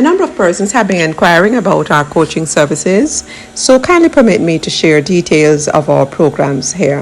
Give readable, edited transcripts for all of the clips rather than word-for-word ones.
A number of persons have been inquiring about our coaching services, so kindly permit me to share details of our programs here.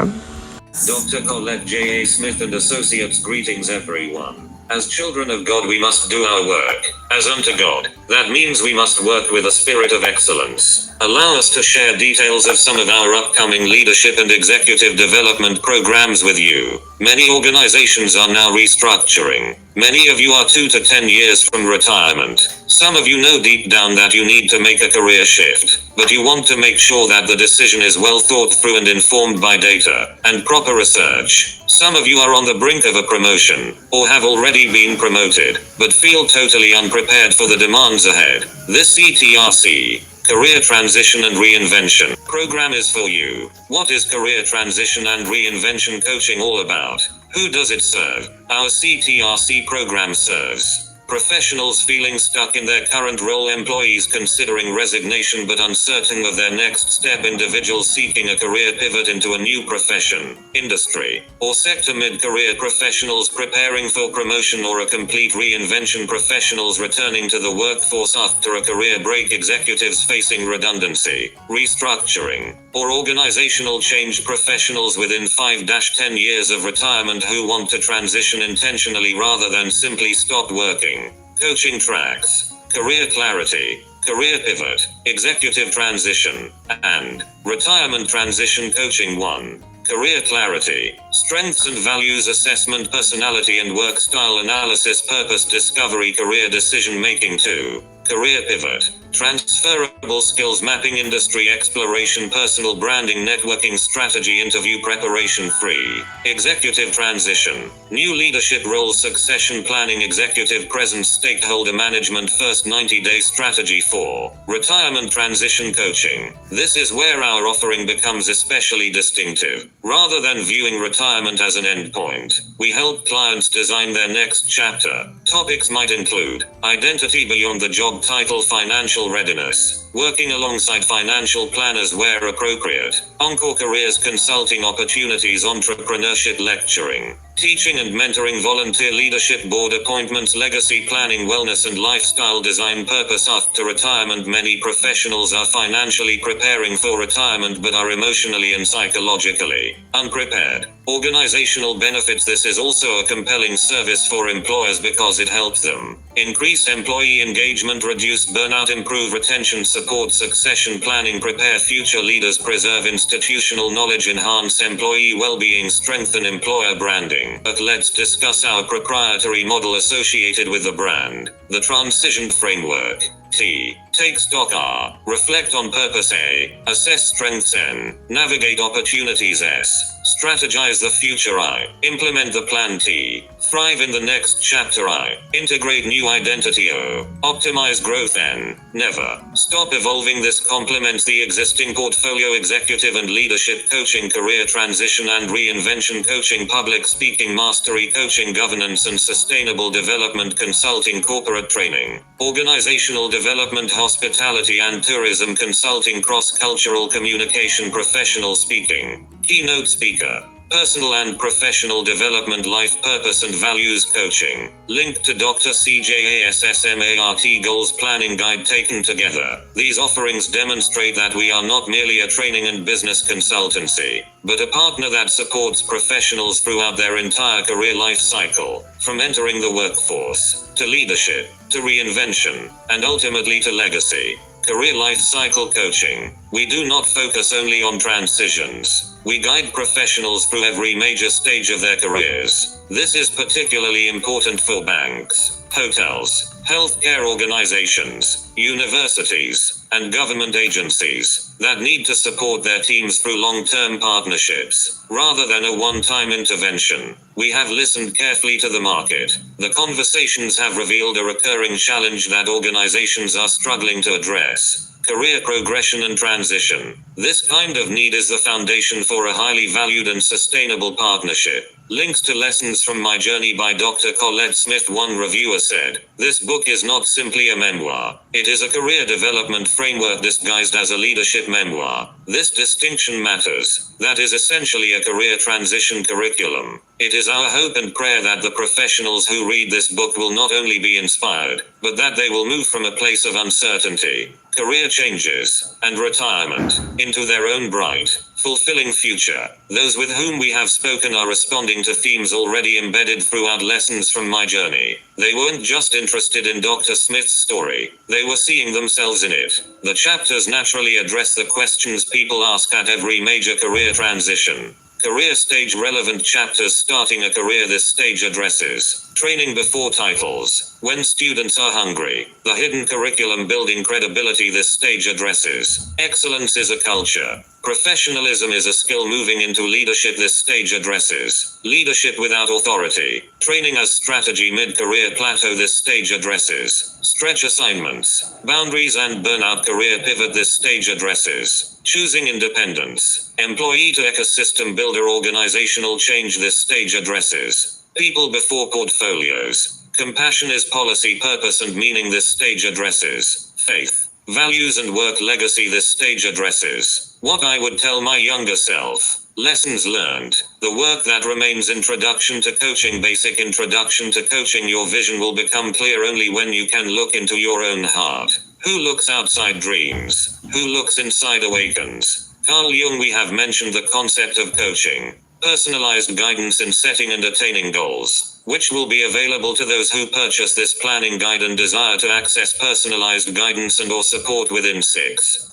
Dr. Collette J-A Smith Associates. Greetings everyone. As children of God, we must do our work as unto God. That means we must work with a spirit of excellence. Allow us to share details of some of our upcoming leadership and executive development programs with you. Many organizations are now restructuring. Many of you are 2 to 10 years from retirement. Some of you know deep down that you need to make a career shift, but you want to make sure that the decision is well thought through and informed by data and proper research. Some of you are on the brink of a promotion, or have already been promoted, but feel totally unprepared for the demands ahead. This CTRC, Career Transition and Reinvention program is for you. What is career transition and reinvention coaching all about? Who does it serve? Our CTRC program serves professionals feeling stuck in their current role, employees considering resignation but uncertain of their next step, individuals seeking a career pivot into a new profession, industry, or sector, mid-career professionals preparing for promotion or a complete reinvention, professionals returning to the workforce after a career break, executives facing redundancy, restructuring, or organizational change, professionals within 5-10 years of retirement who want to transition intentionally rather than simply stop working. Coaching tracks: career clarity, career pivot, executive transition, and retirement transition coaching. 1. Career clarity, strengths and values assessment, personality and work style analysis, purpose discovery, career decision making. 2. Career pivot, transferable skills mapping, industry exploration, personal branding, networking strategy, interview preparation. 3. Executive transition, new leadership roles, succession planning, executive presence, stakeholder management, first 90-day strategy. 4. Retirement transition coaching. This is where our offering becomes especially distinctive. Rather than viewing retirement as an endpoint, we help clients design their next chapter. Topics might include identity beyond the job title, financial readiness, working alongside financial planners where appropriate, encore careers, consulting opportunities, entrepreneurship, lecturing, teaching and mentoring, volunteer leadership, board appointments, legacy planning, wellness and lifestyle design. Purpose after retirement. Many professionals are financially preparing for retirement but are emotionally and psychologically unprepared. Organizational benefits. This is also a compelling service for employers because it helps them increase employee engagement, reduce burnout, improve retention, support succession planning, prepare future leaders, preserve institutional knowledge, enhance employee well-being, strengthen employer branding. But let's discuss our proprietary model associated with the brand. The transition framework. T. Take stock. R. Reflect on purpose. A. Assess strengths. N. Navigate opportunities. S. Strategize the future. I. Implement the plan. T. Thrive in the next chapter. I. Integrate new identity. O. Optimize growth. N. Never stop evolving. This complements the existing portfolio. Executive and leadership coaching, career transition and reinvention coaching, public speaking mastery coaching, governance and sustainable development consulting, corporate training, organizational development, hospitality and tourism consulting, cross-cultural communication, professional speaking, keynote speaker, personal and professional development, life purpose and values coaching. Link to Dr. CJA SMART goals planning guide taken together. These offerings demonstrate that we are not merely a training and business consultancy, but a partner that supports professionals throughout their entire career life cycle, from entering the workforce, to leadership, to reinvention, and ultimately to legacy. Career life cycle coaching. We do not focus only on transitions. We guide professionals through every major stage of their careers. This is particularly important for banks, hotels, healthcare organizations, universities, and government agencies that need to support their teams through long-term partnerships, rather than a one-time intervention. We have listened carefully to the market. The conversations have revealed a recurring challenge that organizations are struggling to address: career progression and transition. This kind of need is the foundation for a highly valued and sustainable partnership. Links to Lessons from My Journey by Dr. Collette Smith. One reviewer said, "This book is not simply a memoir. It is a career development framework disguised as a leadership memoir. This distinction matters. That is essentially a career transition curriculum. It is our hope and prayer that the professionals who read this book will not only be inspired, but that they will move from a place of uncertainty, career changes, and retirement, into their own bright, fulfilling future." Those with whom we have spoken are responding to themes already embedded throughout Lessons from My Journey. They weren't just interested in Dr. Smith's story, they were seeing themselves in it. The chapters naturally address the questions people ask at every major career transition. Career stage relevant chapters. Starting a career. This stage addresses training before titles, when students are hungry. The hidden curriculum. Building credibility. This stage addresses excellence is a culture. Professionalism is a skill. Moving into leadership. This stage addresses leadership without authority. Training as strategy. Mid-career plateau. This stage addresses stretch assignments, boundaries and burnout. Career pivot. This stage addresses choosing independence. Employee to ecosystem builder. Organizational change. This stage addresses people before portfolios. Compassion is policy. Purpose and meaning. This stage addresses faith, values and work. Legacy. This stage addresses what I would tell my younger self. Lessons learned. The work that remains. Introduction to coaching. Basic introduction to coaching. Your vision will become clear only when you can look into your own heart. Who looks outside dreams? Who looks inside awakens. Carl Jung. We have mentioned the concept of coaching, personalized guidance in setting and attaining goals, which will be available to those who purchase this planning guide and desire to access personalized guidance and or support within 6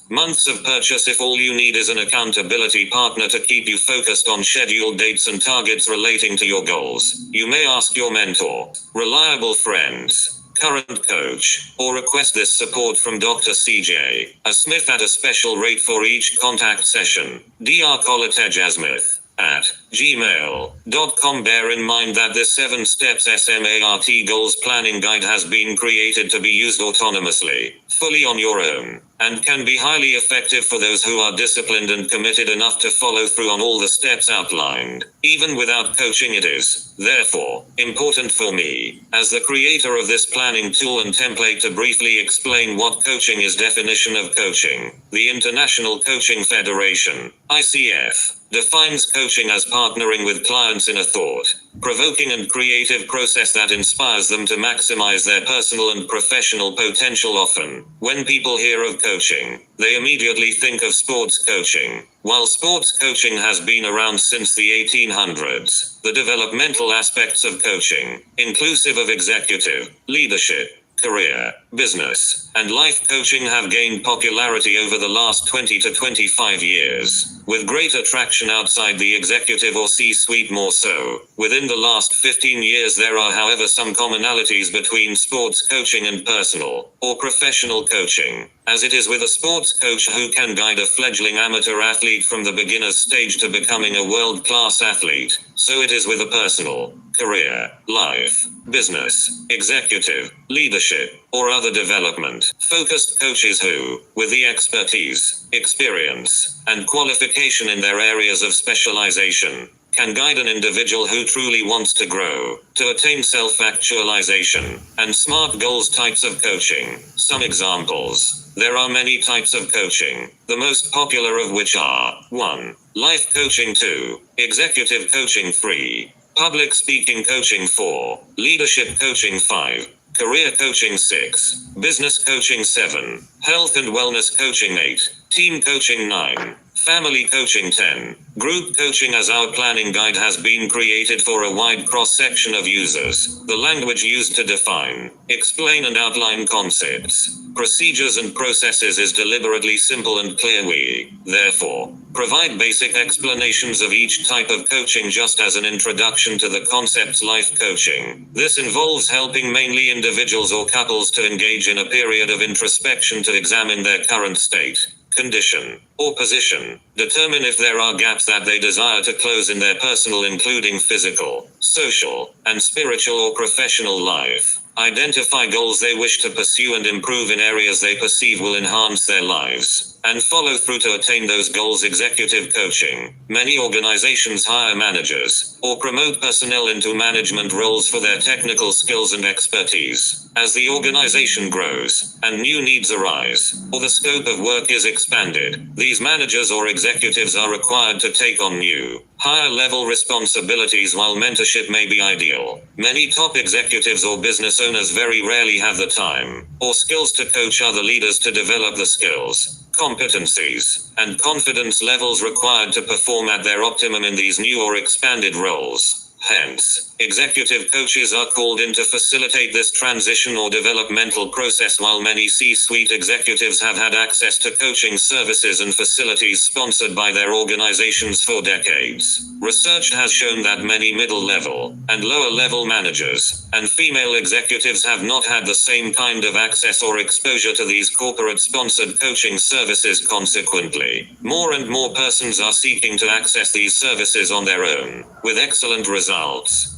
months of purchase. If all you need is an accountability partner to keep you focused on scheduled dates and targets relating to your goals, you may ask your mentor, reliable friends, current coach, or request this support from Dr. J-A Smith at a special rate for each contact session. Dr. Collette J-A Smith at gmail.com. Bear in mind that this 7 steps SMART goals planning guide has been created to be used autonomously, fully on your own, and can be highly effective for those who are disciplined and committed enough to follow through on all the steps outlined. Even without coaching, it is, therefore, important for me, as the creator of this planning tool and template, to briefly explain what coaching is. Definition of coaching. The International Coaching Federation, ICF, defines coaching as partnering with clients in a thought-provoking and creative process that inspires them to maximize their personal and professional potential. Often, when people hear of coaching, they immediately think of sports coaching. While sports coaching has been around since the 1800s, the developmental aspects of coaching, inclusive of executive, leadership, career, business, and life coaching, have gained popularity over the last 20 to 25 years, with great attraction outside the executive or C-suite more so. Within the last 15 years there are, however, some commonalities between sports coaching and personal or professional coaching, as it is with a sports coach who can guide a fledgling amateur athlete from the beginner's stage to becoming a world-class athlete, so it is with a personal, career, life, business, executive, leadership, or other development-focused coaches who, with the expertise, experience, and qualification in their areas of specialization, can guide an individual who truly wants to grow, to attain self-actualization, and SMART goals. Types of coaching. Some examples. There are many types of coaching, the most popular of which are 1. Life coaching. 2. Executive coaching. 3. Public speaking coaching. 4. Leadership coaching. 5. Career coaching. 6. Business coaching. 7. Health and wellness coaching. 8. Team coaching. 9. Family coaching. 10. Group coaching. As our planning guide has been created for a wide cross-section of users, the language used to define, explain and outline concepts, procedures and processes is deliberately simple and clear. We, therefore, provide basic explanations of each type of coaching just as an introduction to the concepts. Life coaching. This involves helping mainly individuals or couples to engage in a period of introspection to examine their current state, condition, or position. Determine if there are gaps that they desire to close in their personal, including physical, social, and spiritual or professional life. Identify goals they wish to pursue and improve in areas they perceive will enhance their lives, and follow through to attain those goals. Executive coaching. Many organizations hire managers or promote personnel into management roles for their technical skills and expertise. As the organization grows and new needs arise, or the scope of work is expanded, these managers or executives are required to take on new, higher-level responsibilities. While mentorship may be ideal, many top executives or business owners very rarely have the time or skills to coach other leaders to develop the skills, competencies, and confidence levels required to perform at their optimum in these new or expanded roles. Hence, executive coaches are called in to facilitate this transition or developmental process. While many C-suite executives have had access to coaching services and facilities sponsored by their organizations for decades, research has shown that many middle-level and lower-level managers and female executives have not had the same kind of access or exposure to these corporate-sponsored coaching services. Consequently, more and more persons are seeking to access these services on their own, with excellent results.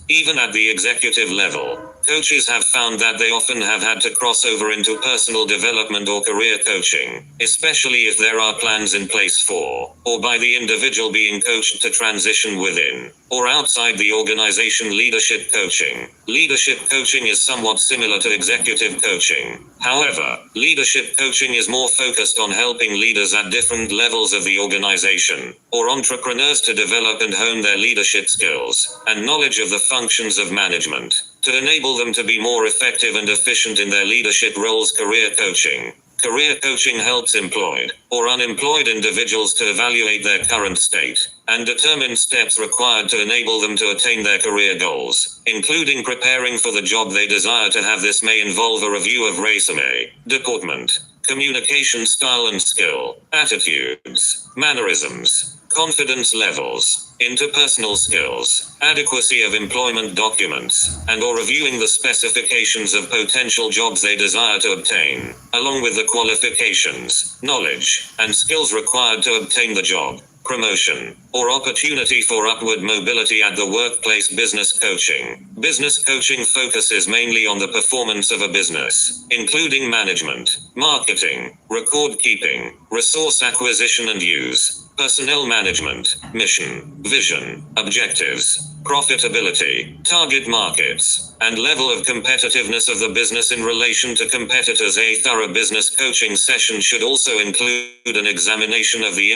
Even at the executive level, coaches have found that they often have had to cross over into personal development or career coaching, especially if there are plans in place for, or by the individual being coached, to transition within or outside the organization. Leadership coaching. Leadership coaching is somewhat similar to executive coaching. However, leadership coaching is more focused on helping leaders at different levels of the organization, or entrepreneurs, to develop and hone their leadership skills and knowledge of the functions of management, to enable them to be more effective and efficient in their leadership roles. Career coaching. Career coaching helps employed or unemployed individuals to evaluate their current state and determine steps required to enable them to attain their career goals, including preparing for the job they desire to have. This may involve a review of resume, deportment, communication style and skill, attitudes, mannerisms, confidence levels, interpersonal skills, adequacy of employment documents, and/or reviewing the specifications of potential jobs they desire to obtain, along with the qualifications, knowledge, and skills required to obtain the job, promotion, or opportunity for upward mobility at the workplace. Business coaching. Business coaching focuses mainly on the performance of a business, including management, marketing, record keeping, resource acquisition and use, personnel management, mission, vision, objectives, profitability, target markets, and level of competitiveness of the business in relation to competitors. A thorough business coaching session should also include an examination of the